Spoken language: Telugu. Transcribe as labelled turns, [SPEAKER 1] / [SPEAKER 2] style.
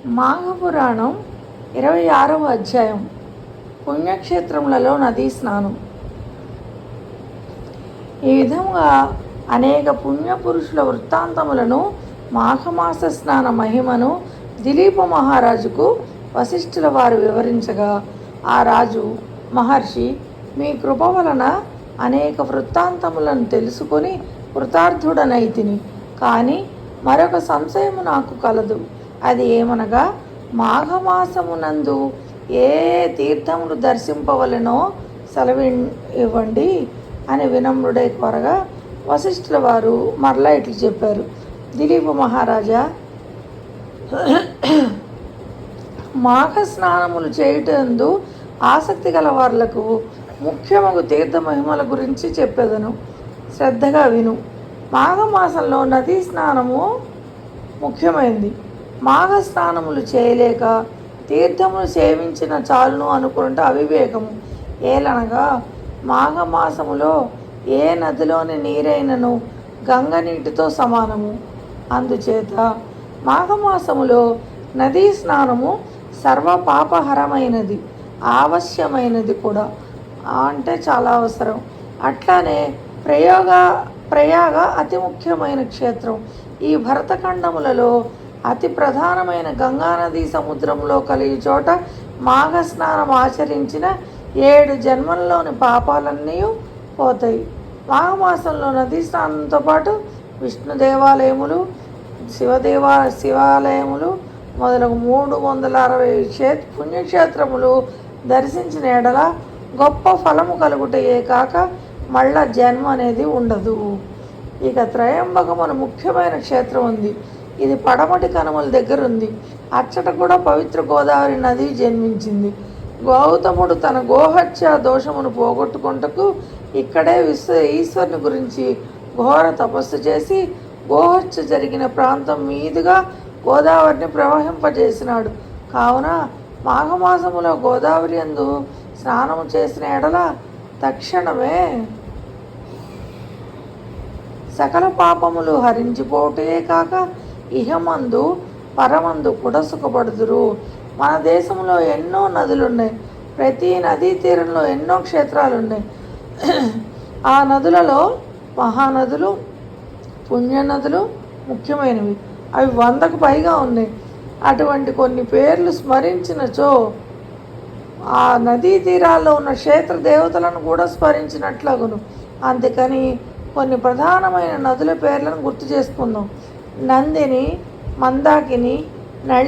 [SPEAKER 1] మాఘపురాణం 26వ అధ్యాయం పుణ్యక్షేత్రములలో నదీ స్నానం. ఈ విధంగా అనేక పుణ్యపురుషుల వృత్తాంతములను మాఘమాస స్నాన మహిమను దిలీప మహారాజుకు వశిష్ఠుల వారు వివరించగా, ఆ రాజు, మహర్షి, మీ కృప వలన అనేక వృత్తాంతములను తెలుసుకొని కృతార్థుడనైతిని. కానీ మరొక సంశయము నాకు కలదు. అది ఏమనగా, మాఘమాసమునందు ఏ తీర్థమును దర్శింపవలెనో ఇవ్వండి అని వినమ్రుడై కోరగా, వశిష్ఠుల వారు మరలా ఇట్లు చెప్పారు: దిలీప మహారాజా, మాఘ స్నానములు చేయుటందు ఆసక్తి గల వారులకు ముఖ్యమగు తీర్థ మహిమల గురించి చెప్పేదను. శ్రద్ధగా విను. మాఘమాసంలో నదీ స్నానము ముఖ్యమైంది. మాఘ స్నానములు చేయలేక తీర్థములు సేవించిన చాలును అనుకుంటే అవివేకము. ఏలనగా మాఘమాసములో ఏ నదిలోని నీరైనను గంగ నీటితో సమానము. అందుచేత మాఘమాసములో నదీ స్నానము సర్వపాపహరమైనది, ఆవశ్యమైనది కూడా. అంటే చాలా అవసరం. అట్లానే ప్రయాగ అతి ముఖ్యమైన క్షేత్రం. ఈ భరతఖండములలో అతి ప్రధానమైన గంగానదీ సముద్రంలో కలిగి చోట మాఘ స్నానం ఆచరించిన 7 జన్మల్లోని పాపాలన్నీ పోతాయి. మాఘమాసంలో నదీ స్నానంతో పాటు విష్ణు దేవాలయములు, శివాలయములు మొదలగు 360 పుణ్యక్షేత్రములు దర్శించిన ఎడల గొప్ప ఫలము కలుగుటయే కాక మళ్ళా జన్మ అనేది ఉండదు. ఇక త్రయంబకమును ముఖ్యమైన క్షేత్రం ఉంది. ఇది పడమటి కనుమల దగ్గర ఉంది. అచ్చట కూడా పవిత్ర గోదావరి నది జన్మించింది. గౌతముడు తన గోహత్య దోషమును పోగొట్టుకుంటకు ఇక్కడే ఈశ్వరుని గురించి ఘోర తపస్సు చేసి గోహత్య జరిగిన ప్రాంతం మీదుగా గోదావరిని ప్రవహింపజేసినాడు. కావున మాఘమాసములో గోదావరి యందు స్నానము చేసిన ఎడల తక్షణమే సకల పాపములు హరించిపోటే కాక ఇహమందు పరమందు కూడా సుఖపడుదురు. మన దేశంలో ఎన్నో నదులున్నాయి. ప్రతి నదీ తీరంలో ఎన్నో క్షేత్రాలు ఉన్నాయి. ఆ నదులలో మహానదులు, పుణ్యనదులు ముఖ్యమైనవి. అవి 100కు పైగా ఉన్నాయి. అటువంటి కొన్ని పేర్లు స్మరించినచో ఆ నదీ తీరాల్లో ఉన్న క్షేత్ర దేవతలను కూడా స్మరించినట్లగును. అందుకని కొన్ని ప్రధానమైన నదుల పేర్లను గుర్తు చేసుకుందాం. నందిని, మందాకిని, నళి